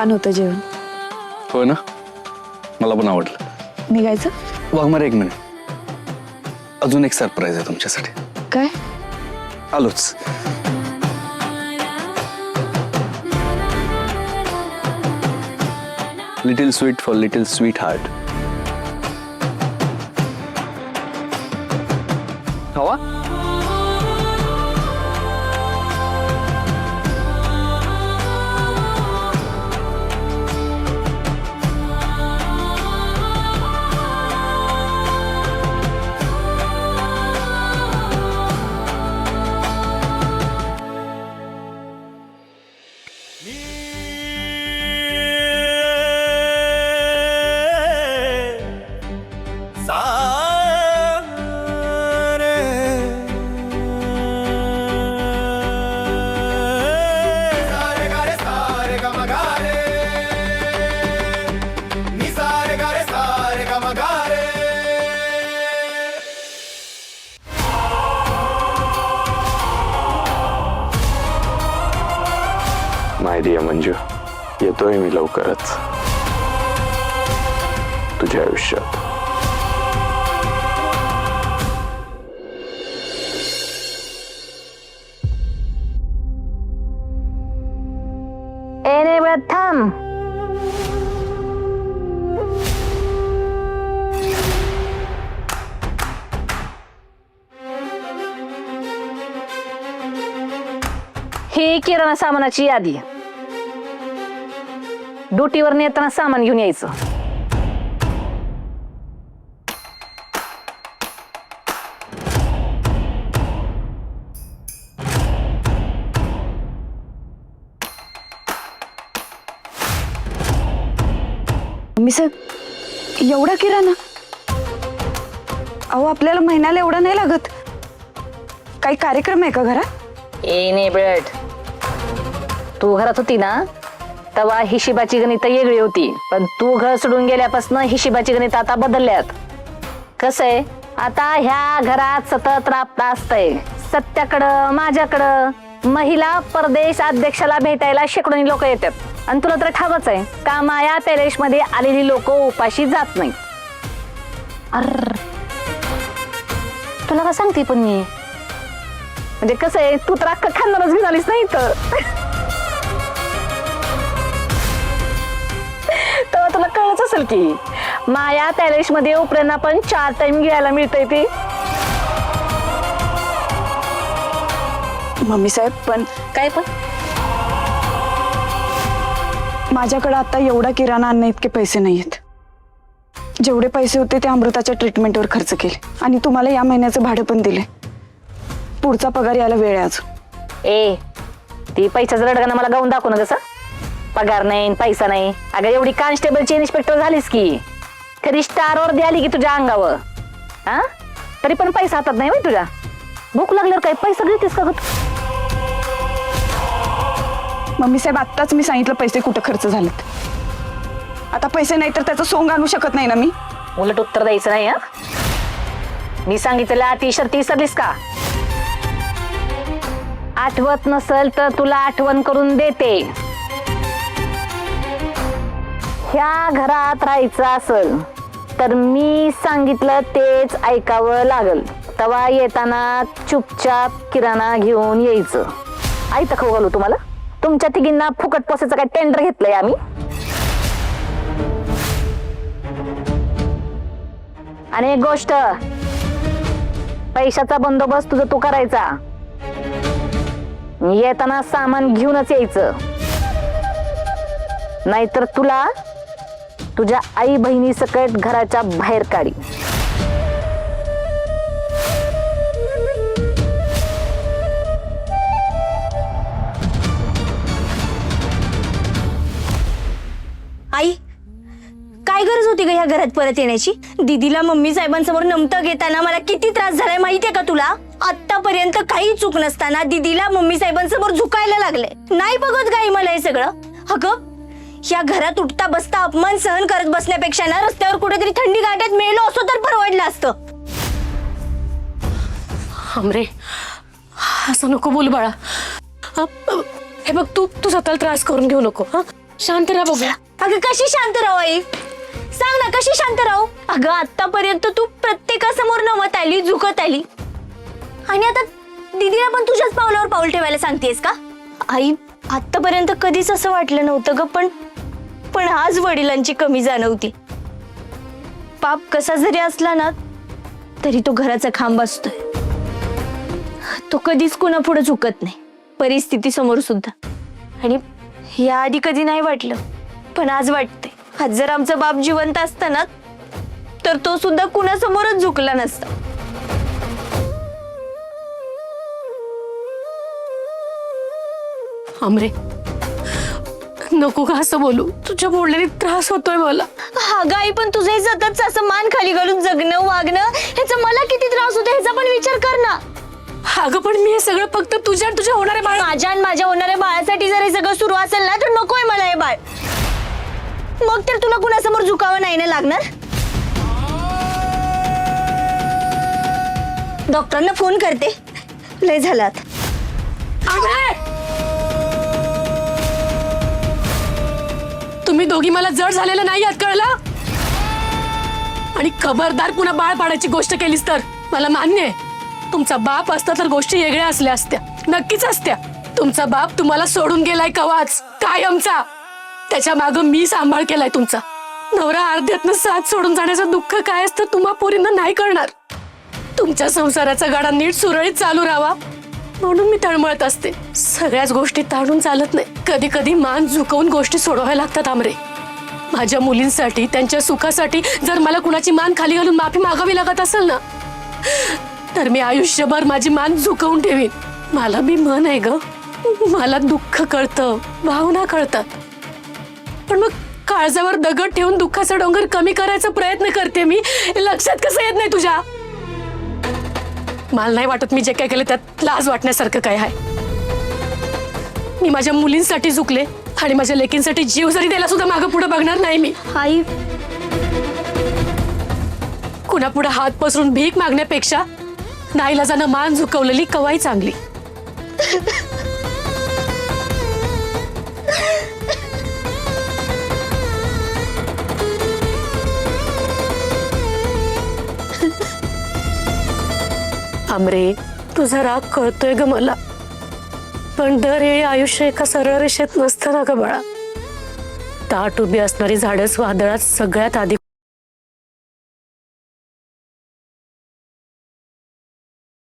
छान होतं जेवण. हो ना, मला पण आवडलं. निघायचं? वाघमारे एक मिनिट, अजून एक सरप्राईज आहे तुमच्यासाठी. काय? आलोच. Little sweet for little sweetheart. हवा? माय डिअर मंजू, येतोय मी लवकरच तुझ्या आयुष्यात. ए नाही थांब. ही किराणा सामानाची यादी. ड्युटीवर येताना सामान घेऊन यायचं. मी साहेब, एवढा किराणा? अहो, आपल्याला महिन्याला एवढा नाही लागत. काही कार्यक्रम आहे का घरात? ए नाही बेट, तू घरात होती ना तेव्हा हिशोबाची गणित वेगळी होती, पण तू घर सोडून गेल्यापासून हिशोबाची गणित आता बदलल्यात. कसं आहे, आता ह्या घरात सतत राबता असतंय. सत्याकडं, माझ्याकडं महिला परदेश अध्यक्षाला भेटायला शेकडोनी लोक येतात. आणि तुला तर ठावच आहे का, माया पॅलेस मध्ये आलेली लोक उपाशी जात नाही. अर तुला का सांगते पण मी, म्हणजे कसं आहे, तू तर अख्खा खानदानच घेऊन आलीस नाही तर तेव्हा तुला कळच असेल की माया पॅलेस मध्ये उपऱ्यांना पण 4 टाइम घ्यायला मिळतंय ते. मम्मी साहेब, पण काय पण माझ्याकडे आता एवढा किराणा आणण्या इतके पैसे नाहीयेत. जेवढे पैसे होते ते अमृताच्या ट्रीटमेंटवर खर्च केले आणि तुम्हाला या महिन्याचं भाडं पण दिले. पुढचा पगार यायला वेळ आहे अजून. ए ती पैशाचं रडगाणं मला गाऊन दाखव ना. कसं पगार नाही, पैसा नाही? अगं एवढी कॉन्स्टेबलची इन्स्पेक्टर झालीस की, कधी स्टार वर द्याली की तुझ्या अंगावर? हा, तरी पण पैसा हातात नाही होय तुझ्या. भूक लागल्यावर काय पैसा घेतेस का ग? मम्मी साहेब, आत्ताच मी सांगितलं पैसे कुठं खर्च झालेत. आता पैसे नाही तर त्याचं सोंग आणू शकत नाही ना मी. उलट उत्तर द्यायचं नाही. हा, मी सांगितलेल्या अटी शर्ती विसरलीस का? आठवत नसल तर तुला आठवण करून देते. ह्या घरात राहायचं असल तर मी सांगितलं तेच ऐकावं लागल. तवा येताना चुपचाप किराणा घेऊन यायचं. आई तर खाऊ घालू तुम्हाला? तुमच्या तिघींना फुकट पोसायचं काय टेंडर घेतलंय आम्ही? आणि एक गोष्ट, पैशाचा बंदोबस्त तुझा तू करायचा. येताना सामान घेऊनच यायचं, नाहीतर तुला तुझ्या आई बहिणी सकट घराच्या बाहेर काढी. आई, काय गरज होती ग ह्या घरात परत येण्याची? दीदीला मम्मी साहेबांसमोर नमतं घेताना मला किती त्रास झालाय माहितीये का तुला? आतापर्यंत काही चूक नसताना दीदीला मम्मी साहेबांसमोर झुकायला लागले. नाही बघत गाई मला हे सगळं. अगं, या घरात उठता बसता अपमान सहन करत बसण्यापेक्षा ना रस्त्यावर कुठेतरी थंडी गाठ्यात मेलो असतो तर परवडलं असतं. हमरे, असं नको बोल बाळा. हे बघ, तू स्वतःला त्रास करून घेऊ नको. हा, शांत राहा बघूया. अगं कशी शांत राहू आई? सांग ना कशी शांत राहू? अगं आतापर्यंत तू प्रत्येकासमोर नमत आली, झुकत आली, आणि आता दीदीला पण तुझ्याच पावलावर पाऊल ठेवायला सांगतेस का? आई, आतापर्यंत कधीच असं वाटलं नव्हतं ग, पण आज वडिलांची कमी जाणवती. पाप कसा जरी असला ना तरी तो घराचा खांब असतोय. तो कधीच कुणा पुढे झुकत नाही, परिस्थिती समोर सुद्धा. आणि याआधी कधी नाही वाटलं, पण आज वाटतंय. आज जर आमचा बाप जिवंत असता ना तर तो सुद्धा कुणासमोरच झुकला नसता. आमरे, नको का असं बोलू, तुझ्या बोलण्याने त्रास होतोय मला. अगं आई, पण तुझे सतत असं मान खाली घालून जगणं वागणं ह्याचा मला किती त्रास होतो ह्याचा पण विचार कर ना. अगं पण मी हे सगळं फक्त तुझ्या आणि तुझ्या होणाऱ्या बाळा. माझ्या आणि माझ्या होणाऱ्या बाळासाठी जर हे सगळं सुरू असेल ना तर नकोय मला हे बाळ. मग तर तुला कुणासमोर झुकावं नाही ना लागणार. डॉक्टरांना फोन करते, लय झालात. तुम्ही दोघी मला जड झालेलं नाही यात, कळलं? आणि खबरदार पुन्हा बाळ पाडायची गोष्ट केलीस तर. मला मान्य आहे तुमचा बाप असता तर गोष्टी वेगळ्या असल्या असत्या, नक्कीच असत्या. तुमचा बाप तुम्हाला सोडून गेलाय कवाच, कायमचा. त्याच्या मागं मी सांभाळ केलाय तुमचा. नवरा अर्ध्यातनं साथ सोडून जाण्याचं दुःख काय असतं तुम्हा पोरींना नाही कळणार. तुमच्या संसाराचा गाडा नीट सुरळीत चालू राहावा म्हणून मी तळमळत असते. सगळ्याच गोष्टी ताणून चालत नाही, कधी कधी मान झुकवून गोष्टी सोडवाव्या लागतात. आमरे, माझ्या मुलींसाठी, त्यांच्या सुखासाठी जर मला कुणाची मान खाली घालून माफी मागावी लागत असेल ना तर मी आयुष्यभर माझी मान झुकवून ठेवीन. मला बी मन आहे ग, मला दुःख कळतं, भावना कळतात, पण मग काळजावर दगड ठेवून दुःखाचा डोंगर कमी करायचा प्रयत्न करते मी. लक्षात कसं येत नाही तुझ्या? मला नाही वाटत मी जे काय केलं त्यात लाज वाटण्यासारखं काय आहे. मी माझ्या मुलींसाठी झुकले आणि माझ्या लेकींसाठी जीव जरी द्यायला सुद्धा मागं पुढे बघणार नाही मी. आई, कुणापुढे हात पसरून भीक मागण्यापेक्षा नाईलाजानं मान झुकवलेली कवाई चांगली. आमरे, तुझा राग कळतोय ग मला, पण दरवेळी आयुष्य एका सरळ रेषेत नसतं ना ग बाळा. ताट उभी असणारी झाडच वादळात सगळ्यात आधी